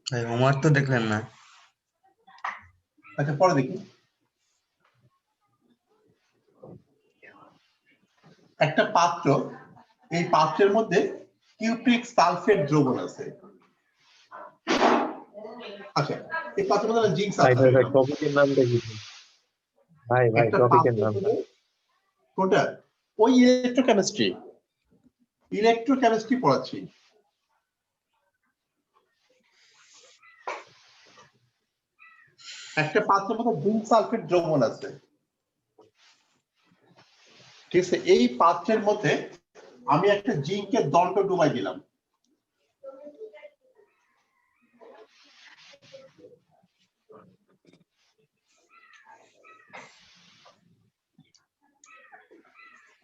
ভাই হোমওয়ার্ক তো দেখলেন না। আচ্ছা পরে দেখি। একটা পাত্র, এই পাত্রের মধ্যে কিউপ্রিক সালফেট দ্রবণ আছে। আচ্ছা এই পাত্রের মধ্যে জিঙ্ক ভাই সালফেট ভাই টপিকের নামটা কি? ভাই একটা টপিকের পাত্রের নামটা মধ্যে কোনটা? ওই ইলেকট্রোকেমিস্ট্রি, ইলেকট্রোকেমিস্ট্রি পড়াচ্ছি। একটা পাত্রের মধ্যে জিঙ্ক সালফেট দ্রবণ আছে, ঠিক আছে? এই পাত্রের মধ্যে আমি একটা জিঙ্কের দণ্ড ডুবাই দিলাম।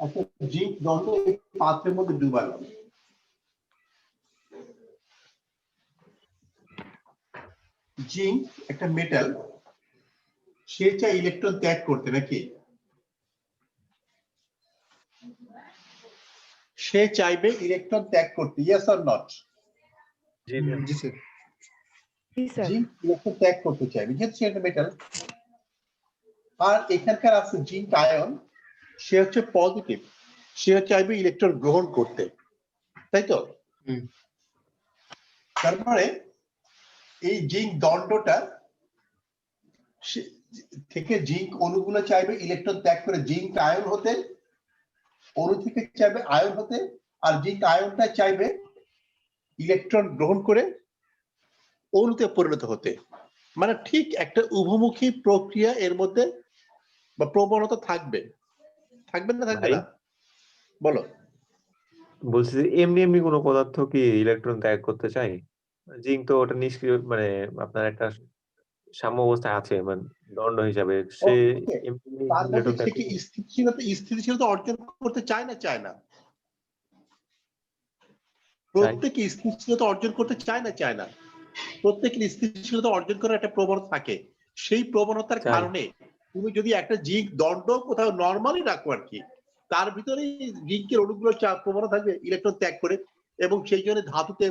একটা জিঙ্ক দণ্ড এই পাত্রের মধ্যে ডুবালাম। জিঙ্ক একটা মেটাল, সে চাই ইলেকট্রন ত্যাগ করতে, নাকি? সে চাইবে ইলেকট্রন ত্যাগ করতে, yes or not? G sir. Zinc electron ত্যাগ করতে চাইবে, যেহেতু সে একটা মেটাল। আর এখানকার আছে জিঙ্ক আয়ন, সে হচ্ছে পজিটিভ, সে চাইবে ইলেকট্রন গ্রহণ করতে, তাই তো? তারপরে এই জিঙ্ক দণ্ডটা থেকে জিঙ্ক অণুগুলো চাইবে ইলেকট্রন ত্যাগ করে জিঙ্ক আয়ন হতে, অণু থেকে চাইবে আয়ন হতে, আর জিঙ্ক আয়নটা চাইবে ইলেকট্রন গ্রহণ করে অণুতে পরিণত হতে। মানে ঠিক একটা উভমুখী প্রক্রিয়া এর মধ্যে বা প্রবণতা থাকবে, থাকবে না থাকবে না? বলো। বলছি যে এমনি এমনি কোনো পদার্থ কি ইলেকট্রন ত্যাগ করতে চাই? জিঙ্ক তো ওটা নিষ্ক্রিয়, মানে আপনার একটা সাম্য অবস্থায় আছে, মানে দণ্ড হিসাবে সে এমনি তার মানে ইলেকট্রন ত্যাগ সে কি স্থিতিশীলতা অর্জন করতে চায় না চায় না? প্রত্যেকে স্থিতিশীলতা অর্জন করতে চায় না চায় না? প্রত্যেকের স্থিতিশীলতা অর্জন করার একটা প্রবণতা থাকে। সেই প্রবণতার কারণে তুমি যদি একটা জিঙ্ক দণ্ড কোথাও নরমালি রাখো আর কি, তার ভিতরে জিঙ্কের অণুগুলো প্রবণতা থাকবে ইলেকট্রন ত্যাগ করে, এবং সেই জন্য ধাতুতে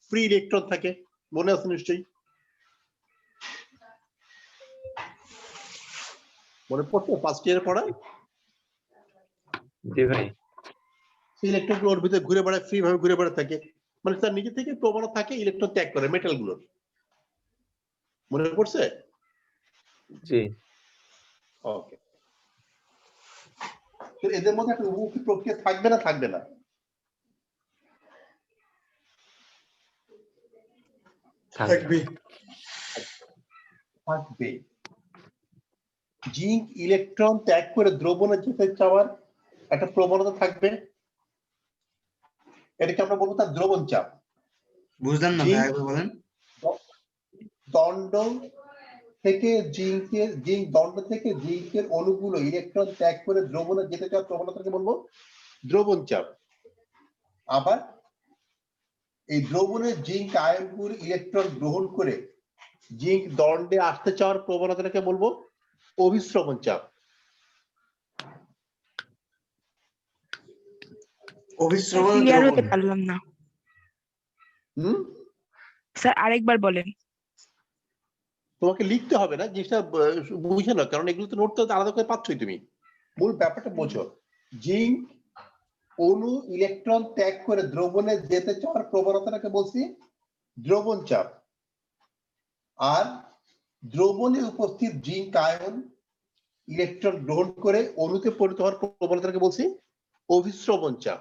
ফ্রি ইলেকট্রন থাকে। মনে আছে নিশ্চয়ই? মনে পড়তো ফার্স্ট ইয়ারে পড়া? জি ভাই। সেই ইলেকট্রনগুলো ওর ভিতরে ঘুরে বেড়ায়, ফ্রি ভাবে ঘুরে বেড়াতে থাকে, মানে তার নিজে থেকে প্রবণতা থাকে ইলেকট্রন ত্যাগ করে মেটালগুলোর। মনে পড়ছে? জি। ওকে। তো এদের মধ্যে একটা উভমুখী প্রক্রিয়া থাকবে না থাকবে না? থাকবে। থাকবে। জিঙ্ক ইলেকট্রন ত্যাগ করে দ্রবণে যেতে চাওয়ার একটা প্রবণতা থাকবে, এটাকে আমরা বলবো তার দ্রবণ চাপ। বুঝলাম না ভাই, একবার বলেন। দণ্ড থেকে জিঙ্ক দণ্ড থেকে জিঙ্কের অণুগুলো ইলেকট্রন ত্যাগ করে দ্রবণে যেতে চাওয়ার প্রবণতাকে বলবো দ্রবণ চাপ। আবার এই দ্রবণে জিঙ্ক আয়নগুলো ইলেকট্রন গ্রহণ করে জিঙ্ক দণ্ডে আসতে চাওয়ার প্রবণতাটাকে বলবো অভিস্রবণ চাপ। অভিস্রবণ ক্লিয়ার দ্রবণ। হতে পারলাম না স্যার, আরেকবার বলেন। তোমাকে লিখতে হবে না, জিনিসটা বুঝে নাও, কারণ এগুলো তো নোট তো আলাদা করে পাচ্ছই তুমি। মূল ব্যাপারটা বোঝো। জিঙ্ক অণু ইলেকট্রন ত্যাগ করে দ্রবণে যেতে চাওয়ার প্রবণতাটাকে বলছি দ্রবণ চাপ। আর দ্রবণে উপস্থিত জিঙ্ক আয়ন ইলেকট্রন গ্রহণ করে অণুতে পরিণত হওয়ার প্রবণতাকে বলছি অভিস্রবণ চাপ।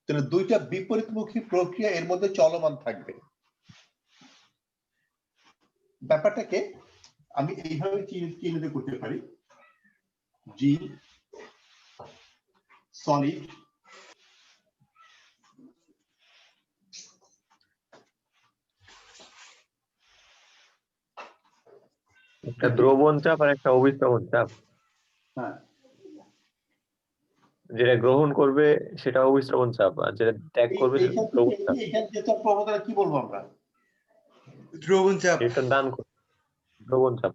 তাহলে দুইটা বিপরীতমুখী প্রক্রিয়া এর মধ্যে চলমান থাকবে। ব্যাপারটাকে আমি এইভাবে চিহ্নিত করতে পারি। জি সলিড, একটা দ্রবণ চাপ আর একটা অভিস্রবণ চাপ। হ্যাঁ, যেটা গ্রহণ করবে সেটা অভিস্রবণ চাপ, আর যেটা ত্যাগ করবে সেটা দ্রবণ চাপ। এইখানে যে প্রবণতা কি বলবো আমরা? দ্রবণ চাপ। ইলেকট্রন দান করবে দ্রবণ চাপ।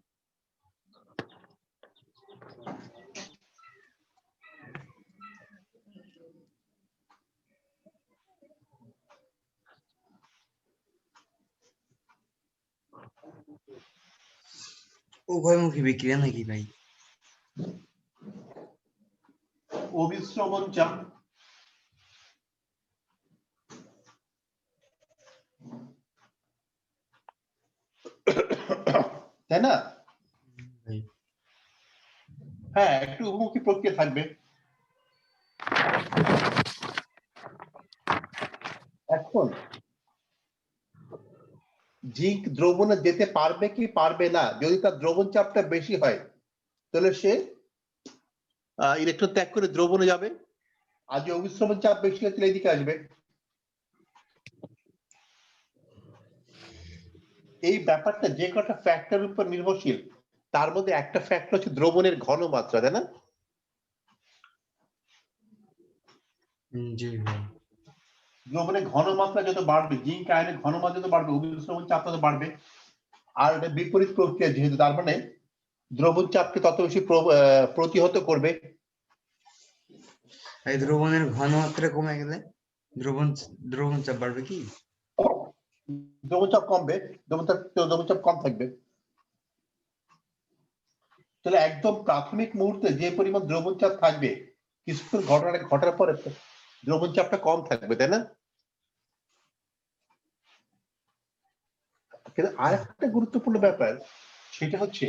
উভয়মুখী বিক্রিয়া নাকি ভাই? অভিস্রবণ চাপ তাই না? ভাই হ্যাঁ, একটু উভয়মুখী প্রক্রিয়া থাকবে। এখন জিঙ্ক দ্রবণে যেতে পারবে কি পারবে না, যদি তার দ্রবণ চাপটা বেশি হয় তাহলে সে ইলেকট্রন ত্যাগ করে দ্রবণে যাবে, আর যে অভিস্রবণ চাপ বেশি হয় তাহলে এদিকে আসবে। এই ব্যাপারটা যে কটা ফ্যাক্টরের উপর নির্ভরশীল, তার মধ্যে একটা ফ্যাক্টর হচ্ছে দ্রবণের ঘনমাত্রা, তাই না? জি ভাই। দ্রবণের ঘনমাত্রা যত বাড়বে, জিঙ্ক আয়নের ঘনমাত্রা যত বাড়বে, অভিস্রবণ চাপ তত বাড়বে। আর এটা বিপরীত প্রক্রিয়া যেহেতু, তার মানে দ্রবণ চাপকে তত বেশি প্রতিহত করবে। এই দ্রবণের ঘনমাত্রা কমে গেলে দ্রবণ চাপ বাড়বে কি? দ্রবণ চাপ কমবে, দ্রবণ চাপ কম থাকবে। তাহলে একদম প্রাথমিক মুহূর্তে যে পরিমাণ দ্রবণ চাপ থাকবে, কিছুক্ষণ ঘটার পরে দ্রবণ চাপটা কম থাকবে, তাই না? কিন্তু আর একটা গুরুত্বপূর্ণ ব্যাপার, সেটা হচ্ছে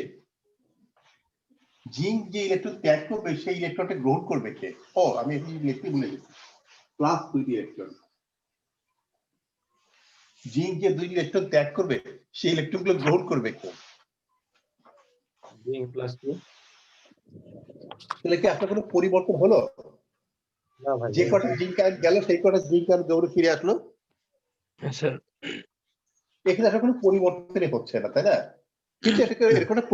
জিঙ্ক যে ইলেকট্রন ত্যাগ করবে সেই ইলেকট্রনটা গ্রহণ করবে কে? আমি লিখতে ভুলে গেছি, প্লাস 2টি ইলেকট্রন। জিঙ্ক যে 2টি ইলেকট্রন ত্যাগ করবে সেই ইলেকট্রনগুলো গ্রহণ করবে কে? Zinc plus 2। তাহলে কি আপনার কোনো পরিবর্তন হলো? না ভাই, যে কটা জিঙ্ক আয়ন গেল সেই কটা জিঙ্ক আয়ন দৌড়ে ফিরে আসলো, স্যার এখানে আসলে কোনো পরিবর্তনই হচ্ছে না, তাই না? কিন্তু এটাকে এরকম একটা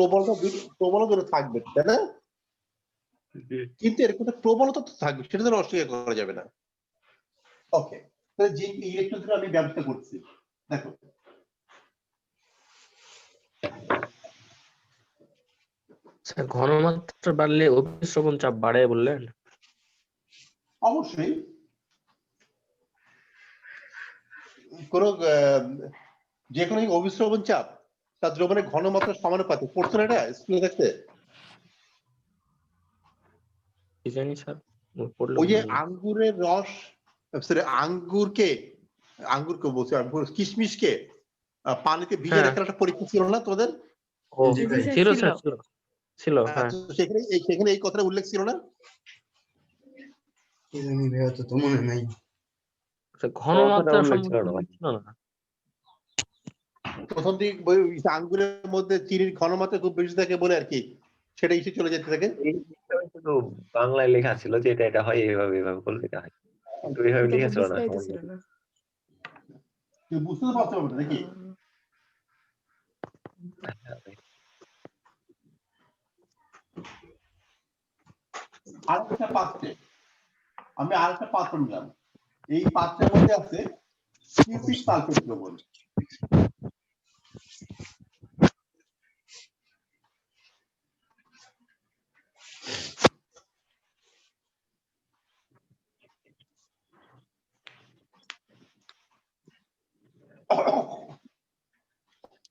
প্রবলতা থাকবে, তাই না? কিন্তু এরকম একটা প্রবলতা তো থাকবে, সেটা তো অস্বীকার করা যাবে না। ওকে, তাহলে জিঙ্ক ইলেকট্রন আমি ব্যবস্থা করছি, দেখো স্যার ঘনমাত্রা বাড়লে অভিস্রবণ চাপ বাড়ে বললেন? অবশ্যই কোন যে কোনো অভিস্রবণ চাপ তার দ্রবণের ঘনমাত্রার সমানুপাতিক, পড়ছো না এটা স্কুলে থাকতে? কি জানি স্যার, পড়লে ওই যে মনে নেই। আঙ্গুরের রস, সরি আঙ্গুরকে বলছি, কিশমিশকে পানিতে ভিজে হ্যাঁ। রাখার একটা পরীক্ষা ছিল না তোমাদের? ও জি ভাই। ছিল স্যার, ছিল হ্যাঁ। তো সেখানে এই কথাটা উল্লেখ ছিল না? কি জানি ভাই, অত তো মনে নাই। স্যার, ঘনমাত্রা উল্লেখ ছিল না সম্পর্কে ভাই। ছিল না। প্রথম দিক আঙ্গুরের মধ্যে চিনির ঘনমাত্রা খুব বেশি থাকে বলে আর কি সেটা ইস্যু চলে যেতে থাকে। এই জিনিসটা শুধু বাংলায় লেখা ছিল যে এটা হয় এভাবে করলে এটা হয়, কিন্তু এভাবে লেখা ছিল না। তুই বুঝতে তো পারছো ব্যাপারটা নাকি? আরেকটা পাত্রে আমি আরেকটা পাত্র নিলাম, এই পাত্রের মধ্যে আছে কিউপিক সালফেট দ্রবণ।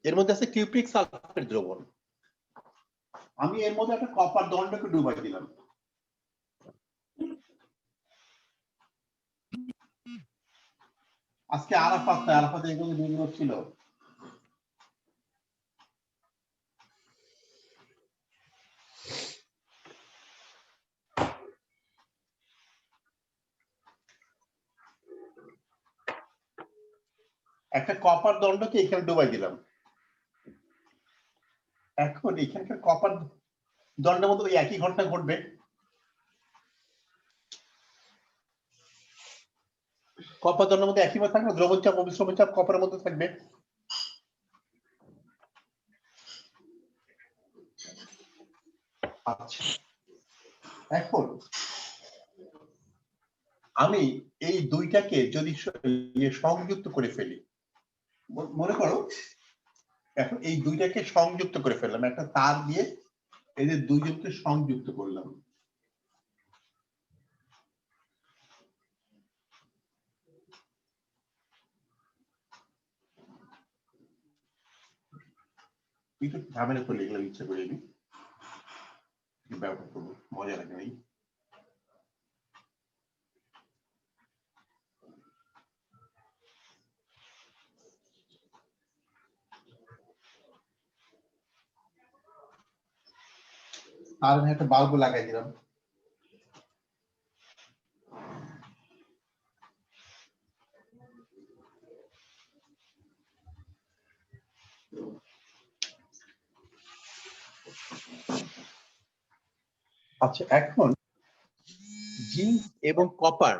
এর মধ্যে আছে কিউপিক সালফেট দ্রবণ। আমি এর মধ্যে একটা কপার দণ্ডকে ডুবাই দিলাম। আজকে আরাফাতে এগুলো যেগুলো ছিল, একটা কপার দণ্ডকে এখানে ডুবাই দিলাম। এখন এখানকার কপার দণ্ডের মধ্যে ওই একই ঘটনা ঘটবে। কপার দণ্ডের মধ্যে একই ভাবে থাকবে, দ্রবণ চাপ অভিস্রবণ চাপ কপারের মধ্যে থাকবে। আচ্ছা, এখন আমি এই দুইটাকে যদি সংযুক্ত করে ফেলি, মনে করো এখন এই দুইটাকে সংযুক্ত করে ফেললাম একটা তার দিয়ে, এদের দুইজনকে সংযুক্ত করলাম। একটু ঝামেলা করে লিখলাম ইচ্ছা করে আমি ব্যবহার করবো, মজা লাগে নাই। আর আমি একটা বাল্ব লাগাই দিলাম। আচ্ছা, এখন জিঙ্ক এবং কপার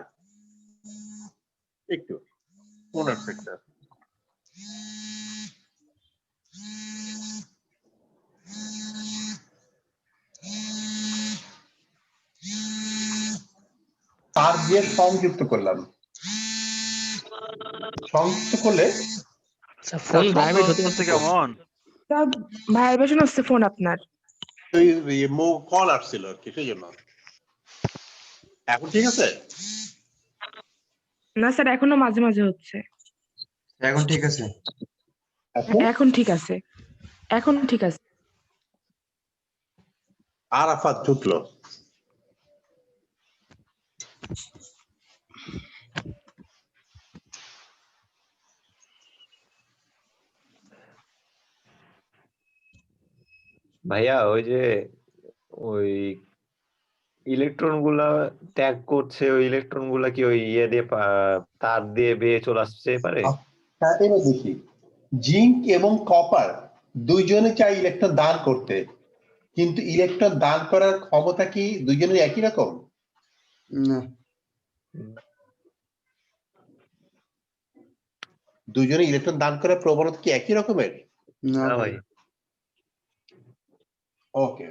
একটু 15 সেকেন্ড। তার দিয়ে সংযুক্ত করলাম, সংযুক্ত করলে স্যার ফোন ভাইব্রেট হতে হচ্ছে আছে কেমন? স্যার ভাইব্রেশন হচ্ছে ফোন আপনার। কল আসছিল আর কি, সেই জন্য। এখন ঠিক আছে? না স্যার এখনো মাঝে মাঝে হচ্ছে। এখন ঠিক আছে? এখন ঠিক আছে, এখন ঠিক আছে। আরাফাত ঢুকলো। ভাইয়া ওই যে ওই ইলেকট্রন গুলা ত্যাগ করছে, ওই ইলেকট্রন গুলা কি ওই ইয়ে দিয়ে তার দিয়ে বেয়ে চলে আসতে পারে? হ্যাঁ, এবার দেখি, জিঙ্ক এবং কপার দুইজনে চাই ইলেকট্রন দান করতে, কিন্তু ইলেকট্রন দান করার ক্ষমতা কি দুইজনের একই রকম? না, দুইজনে ইলেকট্রন দান করার প্রবণতা কি একই রকমের? না না ভাই। ভাই। ওকে,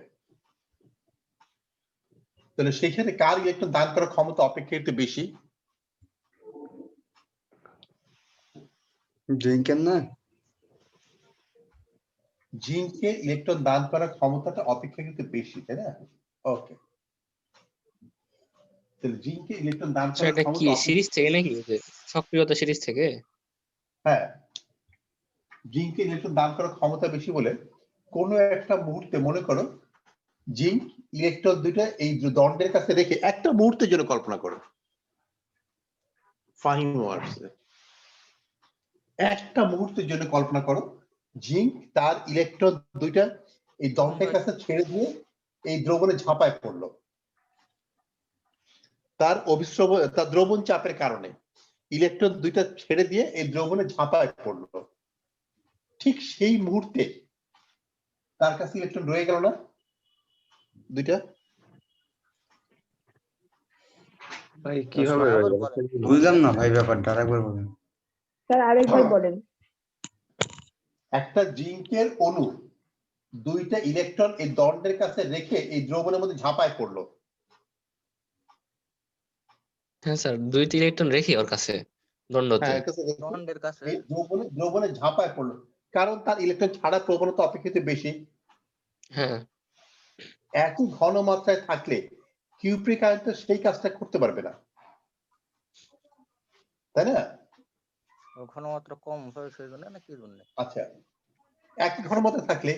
তাহলে সেখানে কার ইলেকট্রন দান করার ক্ষমতা অপেক্ষাকৃত বেশি? জিঙ্কের না? জিঙ্কের ইলেকট্রন দান করার ক্ষমতাটা অপেক্ষাকৃত বেশি, তাই না? ওকে, তাহলে জিঙ্কের ইলেকট্রন দান স্যার করার এটা কি ক্ষমতা সিরিজ থেকে নাকি যে সক্রিয়তা সিরিজ থেকে? হ্যাঁ, জিঙ্কের ইলেকট্রন দান করার ক্ষমতা বেশি বলে কোনো একটা মুহূর্তে মনে করো জিঙ্ক ইলেকট্রন দুইটা এই দণ্ডের কাছে রেখে একটা মুহূর্তের জন্য কল্পনা করো, ফাহিম আসছে, একটা মুহূর্তের জন্য কল্পনা করো জিঙ্ক তার ইলেকট্রন দুইটা এই দণ্ডের কাছে ছেড়ে দিয়ে এই দ্রবণে ঝাঁপায় পড়লো, তার তার দ্রবণ চাপের কারণে ইলেকট্রন দুইটা ছেড়ে দিয়ে এই দ্রবণে ঝাঁপায় পড়লো। ঠিক সেই মুহূর্তে তার কাছে ইলেকট্রন রয়ে গেল না দুইটা? ভাই কিভাবে বুঝলাম না ভাই ব্যাপারটা, আরেকবার বলেন। স্যার আরেকবার বলেন। একটা জিঙ্কের অণু দুইটা ইলেকট্রন এই দণ্ডের কাছে রেখে এই দ্রবণের মধ্যে ঝাঁপায় পড়লো। হ্যাঁ স্যার, 2টি ইলেকট্রন রেখে ওর কাছে দণ্ডতে। হ্যাঁ, এই দ্রবণে ঝাঁপায় পড়লো, কারণ তার ইলেকট্রন ছাড়া প্রবণতা অপেক্ষিত বেশি। হ্যাঁ, একই ঘনমাত্রায় থাকলে কিউপ্রিক আয়ন তো সেই কাজটা করতে পারবে না, তাই না? ঘনমাত্রা কম হয় সেই জন্য না কি জন্য? আচ্ছা, একই ঘনমাত্রা থাকলে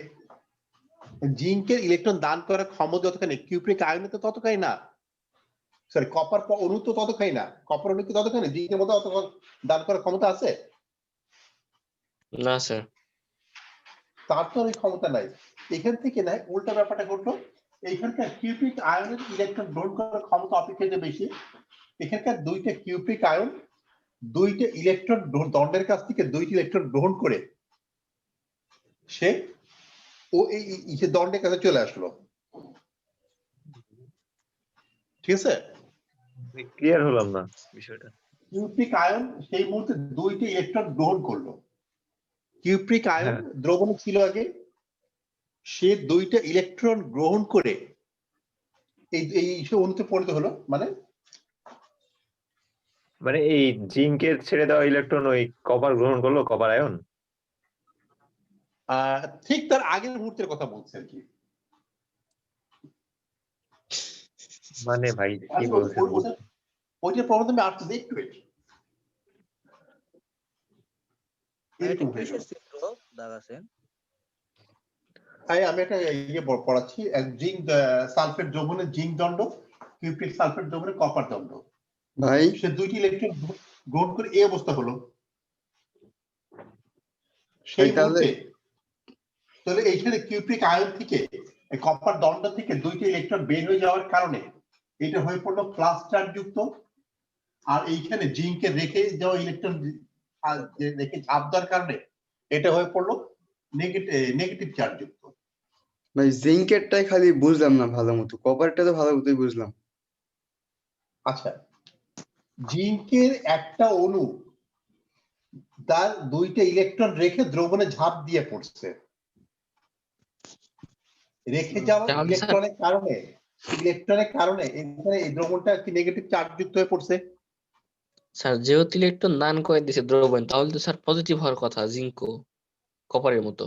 জিঙ্কের ইলেকট্রন দান করার ক্ষমতা যতখানি, কিউপ্রিক আয়নে তো ততখানি না, সরি কপার অণু তো ততখানি না, কপার অণু কি ততখানি জিঙ্কের মতো অত দান করার ক্ষমতা আছে? না স্যার। তার তো ওই ক্ষমতা নাই। এখান থেকে নাই উল্টা ব্যাপারটা ঘটলো, এইখানকার কিউপ্রিক আয়নের ইলেকট্রন গ্রহণ করার ক্ষমতা অপেক্ষাকৃত বেশি। এখানকার দুইটা কিউপ্রিক আয়ন দুইটা ইলেকট্রন দণ্ডের কাছ থেকে দুইটি ইলেকট্রন গ্রহণ করে সে ও এই দণ্ডের কাছে চলে আসলো, ঠিক আছে? ক্লিয়ার হলাম না বিষয়টা। কিউপ্রিক আয়ন সেই মুহূর্তে দুইটি ইলেকট্রন গ্রহণ করলো, কিউপ্রিক আয়ন হ্যাঁ। দ্রবণে ছিল আগে, সে দুইটা ইলেকট্রন গ্রহণ করে এই অণুতে পরিণত হলো, মানে এই জিঙ্কের ছেড়ে দেওয়া ইলেকট্রন ওই কপার গ্রহণ করলো, কপার আয়ন। ঠিক তার আগের মুহূর্তের কথা বলছে আর কি। মানে ভাই কি বলছেন? ওইটার প্রবলেম আমি আসতে একটু এটা কিসের চিত্র দাগাছেন? আমি একটা ইয়ে পড়াচ্ছি, জিঙ্ক সালফেট দ্রবণের জিঙ্ক দণ্ড, কিউপ্রিক সালফেট দ্রবণের কপার দণ্ড। ভাই সে দুইটি ইলেকট্রন গ্রহণ করে এই অবস্থা হলো। সেই মুহূর্তে তাহলে এইখানে কিউপ্রিক আয়ন থেকে কপার দণ্ড থেকে দুইটি ইলেকট্রন বের হয়ে যাওয়ার কারণে এটা হয়ে পড়লো প্লাস চার্জ যুক্ত, আর এইখানে জিঙ্কের রেখে যাওয়া ইলেকট্রন রেখে ঝাঁপ দেওয়ার কারণে এটা হয়ে পড়লো নেগেটিভ চার্জ যুক্ত। ভাই জিঙ্কেরটাই খালি বুঝলাম না ভালো মতো, কপারটা তো ভালো মতোই বুঝলাম। আচ্ছা, জিঙ্কের একটা অণু তার দুইটা ইলেকট্রন রেখে দ্রবণে ঝাঁপ দিয়ে পড়ছে, রেখে যাওয়া তাহলে স্যার ইলেকট্রনের কারণে এখানে এই দ্রবণটা কি নেগেটিভ চার্জ যুক্ত হয়ে পড়ছে। স্যার যেহেতু ইলেকট্রন দান করে দিছে দ্রবণ, তাহলে তো স্যার পজিটিভ হওয়ার কথা জিঙ্কও কপারের মতো।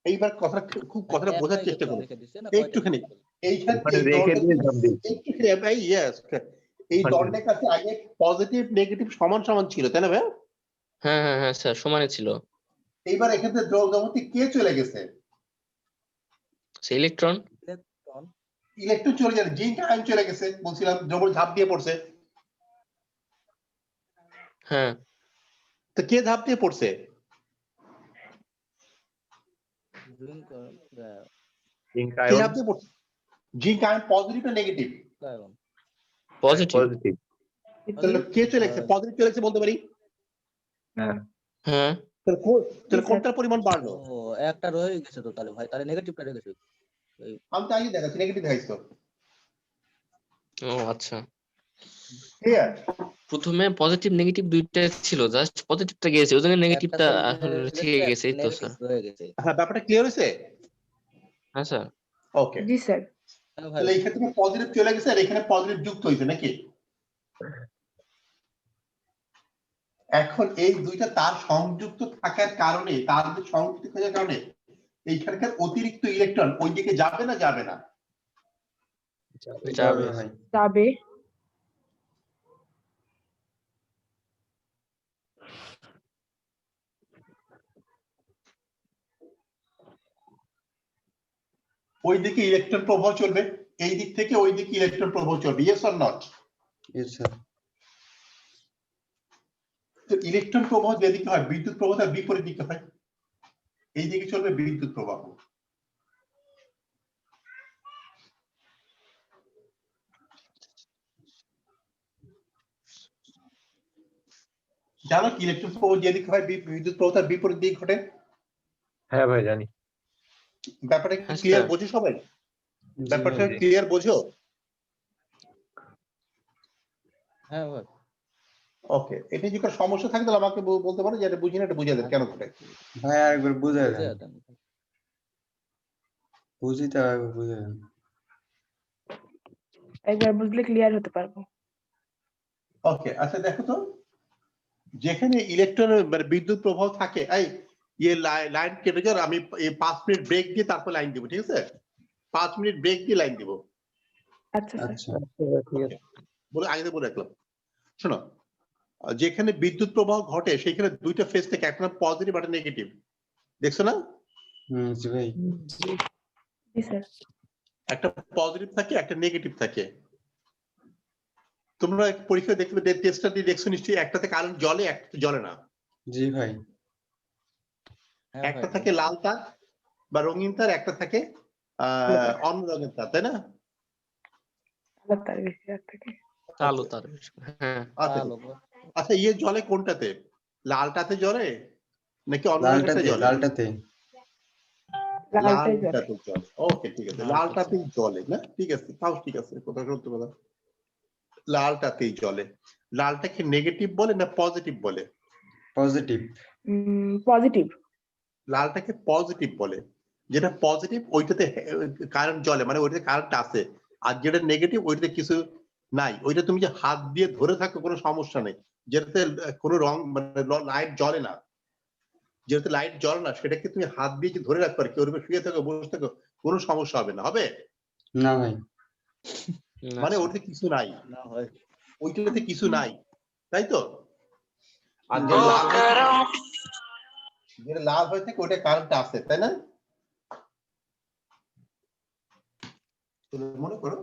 এইবার কথাটা বোঝার চেষ্টা করুন একটুখানি। এইখানে এই দণ্ডের কাছে আগে পজিটিভ নেগেটিভ সমান সমান ছিল, তাই না ভাই? হ্যাঁ হ্যাঁ হ্যাঁ স্যার, সমানে ছিল। এইবার এখানে দ্রবণটি কে চলে গেছে? সে ইলেকট্রন চলে যাবে, জিঙ্ক আয়ন চলে গেছে, বলছিলাম দ্রবণ ঝাঁপ দিয়ে পড়ছে। হ্যাঁ, তো কে ঝাঁপ দিয়ে পড়ছে? জিঙ্ক আয়ন পজিটিভ না নেগেটিভ? পজিটিভ। তাহলে কে চলে গেছে? পজিটিভ চলে গেছে বলতে পারি। হ্যাঁ, তাহলে কোনটার পরিমাণ বাড়লো? একটা রয়ে গেছে তো, তাহলে ভাই তাহলে নেগেটিভটা রয়ে গেছে। আমি তো আগে দেখাচ্ছি নেগেটিভ দেখাইছো। ও আচ্ছা, ক্লিয়ার? প্রথমে পজিটিভ নেগেটিভ দুইটা ছিল, জাস্ট পজিটিভটা গিয়েছে, ওই জন্য নেগেটিভটা থেকে গেছে। এই তো স্যার। হ্যাঁ, ব্যাপারটা ক্লিয়ার হয়েছে? হ্যাঁ স্যার। ওকে, জি স্যার। তাহলে এইখানে থেকে পজিটিভ চলে গেছে আর এখানে পজিটিভ যুক্ত হয়েছে নাকি? এখন এই দুইটা তার সংযুক্ত থাকার কারণে, তার সংযুক্ত থাকার কারণে এইখানকার অতিরিক্ত ইলেকট্রন ওই দিকে যাবে না যাবে না? যাবে। ওই দিকে ইলেকট্রন প্রবাহ চলবে, এই দিক থেকে ওই দিকে ইলেকট্রন প্রবাহ চলবে, yes or not? Yes sir. তো ইলেকট্রন প্রবাহ যেদিকে হয় বিদ্যুৎ প্রবাহ তার বিপরীত দিকে হয়, এই দিকে চলবে বিদ্যুৎ প্রবাহ। জানো কি ইলেকট্রন প্রবাহ যেদিকে হয় বিদ্যুৎ প্রবাহ তার বিপরীত দিকে ঘটে? হ্যাঁ ভাই জানি। ব্যাপারটা ক্লিয়ার বোঝো সবাই? ব্যাপারটা ক্লিয়ার বোঝো? হ্যাঁ ভাই। ওকে, এটা যদি কোনো সমস্যা থাকে তাহলে আমাকে বলতে পারো যে এটা বুঝি না, এটা বুঝিয়ে দেন কেন ঘটে। ভাই আরেকবার বুঝাই দেন। বুঝিতে আরেকবার বুঝাই দেন। একবার বুঝলে ক্লিয়ার হতে পারবো। ওকে, আচ্ছা দেখো তো, যেখানে ইলেকট্রন বিদ্যুৎ প্রবাহ থাকে, এই লাইন কেটে যাওয়ার আমি 5 মিনিট ব্রেক দিয়ে তারপর লাইন দিব, ঠিক আছে? 5 মিনিট ব্রেক দিয়ে লাইন দিব। আচ্ছা আচ্ছা বলে আগে বলে রাখলাম। শোনো, যেখানে বিদ্যুৎ প্রবাহ ঘটে সেখানে দুইটা ফেজ থেকে, একটা পজিটিভ আর নেগেটিভ, দেখছো না? জি ভাই। জি স্যার। একটা পজিটিভ থাকে একটা নেগেটিভ থাকে। তোমরা পরীক্ষায় দেখবে, টেস্টটা দিয়ে দেখছো নিশ্চয়ই, একটাতে কারেন্ট জ্বলে একটাতে জ্বলে না। জি ভাই। একটা থাকে লাল তার বা রঙিন তার, একটা থাকে অন্য রঙের তার, তাই না? কালো তার। হ্যাঁ। আচ্ছা, ইয়ে জ্বলে কোনটাতে? লালটাতে জ্বলে নাকি অন্য রঙেরটাতে জ্বলে? লালটাতে জ্বলে। ওকে, ঠিক আছে, লালটাতেই জ্বলে না? ঠিক আছে, তাও ঠিক আছে, কথা সত্য কথা, লালটাতেই জ্বলে। লালটাকে নেগেটিভ বলে না পজিটিভ বলে? পজিটিভ। পজিটিভ। লালটাকে পজিটিভ বলে। যেটা পজিটিভ ওইটাতে কারেন্ট জ্বলে, মানে ওইটাতে কারেন্ট আছে। আর যেটা নেগেটিভ ওইটাতে কিছু নাই, ওইটা তুমি যে হাত দিয়ে ধরে থাকো কোনো সমস্যা নেই। যেটাতে কোনো রং মানে লাইট জ্বলে না, যেটাতে লাইট জ্বলে না সেটাকে তুমি হাত দিয়ে যে ধরে রাখতে পারো, কেউ শুয়ে থাকো বসে থাকো, কোনো সমস্যা হবে না, হবে না ভাই? মানে ওটাতে কিছু নাই, ওইটাতে কিছু নাই, তাই তো? আর যেটা লাল হয়ে থাকে ওইটা কারেন্ট আছে, তাই না? মনে করো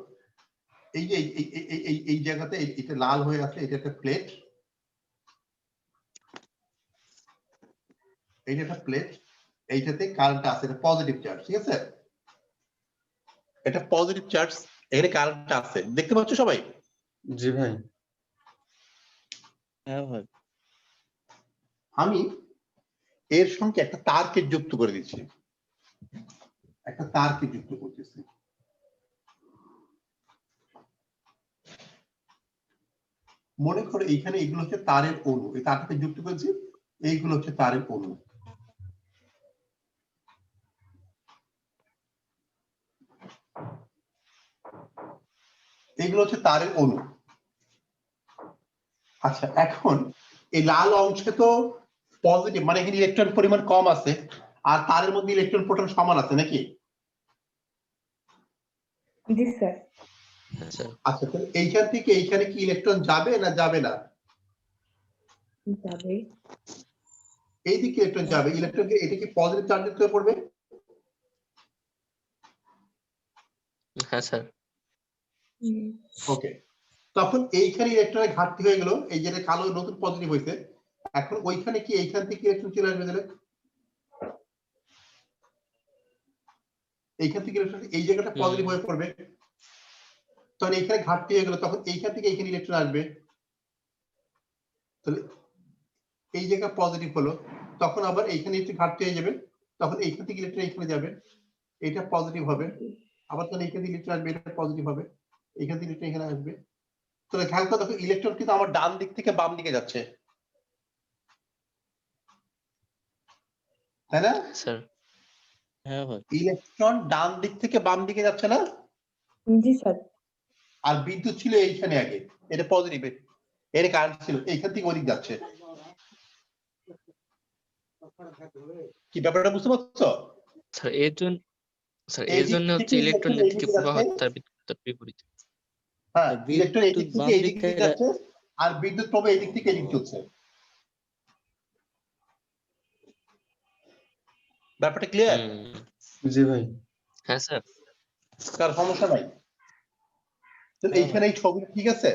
এই যে এই জায়গাতে এটা লাল হয়ে আছে, এটা একটা প্লেট, এইটা একটা প্লেট, এইটাতে কারেন্ট আছে, এটা পজিটিভ চার্জ, ঠিক আছে? এটা পজিটিভ চার্জ, এখানে কারেন্ট আছে, দেখতে পাচ্ছ সবাই? জি ভাই। হ্যাঁ ভাই। আমি এর সঙ্গে একটা তারকে যুক্ত করে দিচ্ছি, একটা তারকে যুক্ত করতেছি। মনে করো এইখানে এইগুলো হচ্ছে তারের অণু, এই তারটাকে যুক্ত করেছি, এইগুলো হচ্ছে তারের অণু। এইগুলো হচ্ছে তারের অণু। আচ্ছা, এখন এই লাল অংশে তো পজিটিভ, মানে এখানে ইলেকট্রন পরিমাণ কম আছে, আর তারের মধ্যে ইলেকট্রন প্রোটন সমান আছে নাকি? জি স্যার। আচ্ছা, আচ্ছা, তাহলে এইখান থেকে এইখানে কি ইলেকট্রন যাবে না যাবে না? যাবে। এই দিকে ইলেকট্রন যাবে, ইলেকট্রনকে এটা কি পজিটিভ চার্জ হয়ে পড়বে? হ্যাঁ স্যার। ওকে, তখন এইখানে ইলেকট্রনের ঘাটতি হয়ে গেল, এই যে কালো নতুন পজিটিভ হয়েছে, এখন ওইখানে কি এইখান থেকে ইলেকট্রন চলে আসবে? তাহলে এইখান থেকে ইলেকট্রন এই জায়গাটা পজিটিভ হয়ে পড়বে, তখন এইখানে ঘাটতি হয়ে গেল, তখন এইখান থেকে এইখানে ইলেকট্রন আসবে, তাহলে এই জায়গা পজিটিভ হলো, তখন আবার এইখানে একটু ঘাটতি হয়ে যাবে, তখন এইখান থেকে ইলেকট্রন এইখানে যাবে, এটা পজিটিভ হবে, আবার তখন এইখান থেকে ইলেকট্রন আসবে, এটা পজিটিভ হবে, এইখান থেকে ইলেকট্রন এখানে আসবে। তাহলে খেয়াল করো, দেখো ইলেকট্রন কিন্তু আমার ডান দিক থেকে বাম দিকে যাচ্ছে, তাই না? স্যার। হ্যাঁ ভাই। ইলেকট্রন ডান দিক থেকে বাম দিকে যাচ্ছে না? জি স্যার। আর বিদ্যুৎ ছিল এইখানে আগে, এটা পজিটিভ, এর কারেন্ট ছিল এইখান থেকে ওদিক যাচ্ছে। কি ব্যাপারটা বুঝতে পারছো? স্যার এর জন্য এই দিক হচ্ছে থেকে ইলেকট্রন ইলেকট্রন যেদিকে এইদিকে প্রবাহ যাচ্ছে, তার তার বিপরীত। হ্যাঁ, ইলেকট্রন এই দিক বিদ্যুৎ থেকে বাম এই দিক দিকে থেকে যাচ্ছে, আর বিদ্যুৎ প্রবাহ এই দিক থেকে এই দিক হচ্ছে। ব্যাপারটা ক্লিয়ার? জি ভাই। হ্যাঁ স্যার। কার সমস্যা নাই? তো হ্যাঁ এইখানে এই ছবি ঠিক আছে?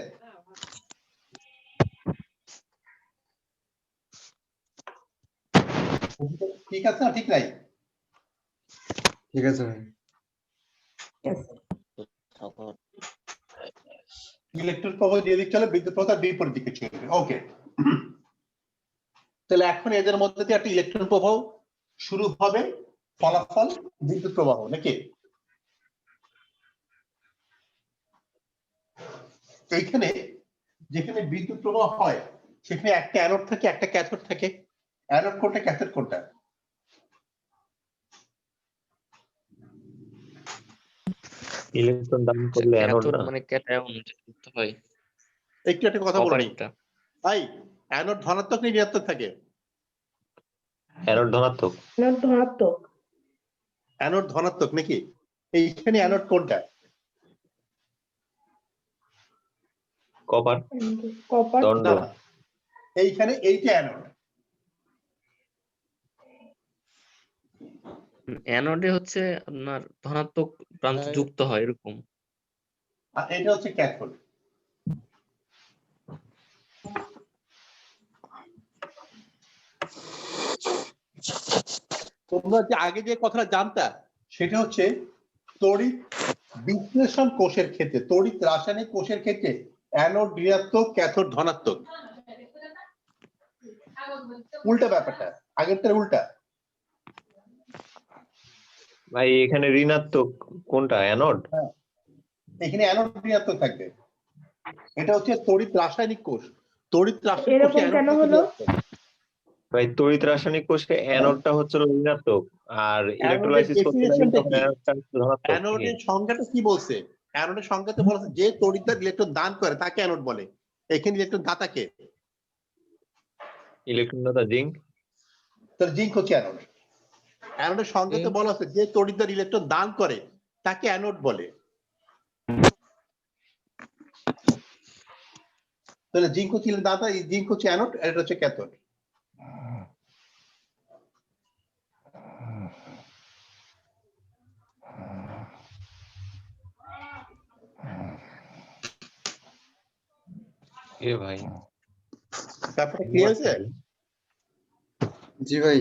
ঠিক আছে না ঠিক নাই? ঠিক আছে ভাই। ভাই। ইলেকট্রন প্রবাহ যে দিক চলে, বিদ্যুৎ প্রবাহ তার বিপরীত দিকে চলবে। ওকে, তাহলে এখন এদের মধ্যে দিয়ে একটা ইলেকট্রন প্রবাহ শুরু হবে, ফলাফল বিদ্যুৎ প্রবাহ নাকি? এইখানে যেখানে বিদ্যুৎ প্রবাহ হয় সেখানে একটা অ্যানোড থাকে, একটা ক্যাথোড থাকে। অ্যানোড কোনটা, ক্যাথোড কোনটা? ইলেকট্রন দান করলে অ্যানোড ক্যাথোড না? মানে ক্যাটায়ন যুক্ত হয়, একটু একটা কথা বলো নি কপারটা। ভাই, অ্যানোড ধনাত্মক না ঋণাত্মক থাকে? অ্যানোড ধনাত্মক। ধনাত্মক। অ্যানোড ধনাত্মক নাকি? এইখানে অ্যানোড কোনটা? কপার। কপার। দণ্ড। না, এইখানে এইটা অ্যানোড। অ্যানোডে হচ্ছে আপনার ধনাত্মক প্রান্ত হ্যাঁ। যুক্ত হয় এরকম। আর এটা হচ্ছে ক্যাথোড। তোমরা যে আগে যে কথাটা জানতা সেটা হচ্ছে তড়িৎ বিশ্লেষণ কোষের ক্ষেত্রে, তড়িৎ রাসায়নিক কোষের ক্ষেত্রে অ্যানোড ঋণাত্মক, ক্যাথোড ধনাত্মক। উল্টা ব্যাপারটা, আগেরটার উল্টা। ভাই এখানে ঋণাত্মক কোনটা, অ্যানোড? হ্যাঁ, এখানে অ্যানোড ঋণাত্মক থাকবে। এটা হচ্ছে তড়িৎ রাসায়নিক কোষ, তড়িৎ রাসায়নিক কোষে এরকম কেন হলো? ভাই তড়িৎ রাসায়নিক কোষে অ্যানোডটা হচ্ছে ঋণাত্মক, আর অ্যানোডের ইলেকট্রোলাইসিস করতে গেলে ডেফিনেশনটা তখন কি? অ্যানোডটা হচ্ছে ধনাত্মক। অ্যানোডের সংজ্ঞাটা কি বলছে? অ্যানোডের সংজ্ঞাতে বলেছে যে তড়িৎদ্বার ইলেকট্রন দান করে তাকে অ্যানোড বলে। এখানে ইলেকট্রন দাতাকে, ইলেকট্রন দাতা জিঙ্ক। তার জিঙ্ক হচ্ছে অ্যানোড। অ্যানোডের সংজ্ঞাতে বলা আছে যে তড়িৎদ্বার ইলেকট্রন দান করে তাকে অ্যানোড বলে। তাহলে জিঙ্ক হচ্ছে দাতা, জিঙ্ক হচ্ছে অ্যানোড, আর এটা হচ্ছে ক্যাথোড। এ ভাই ব্যাপারটা ক্লিয়ার আছে? জি ভাই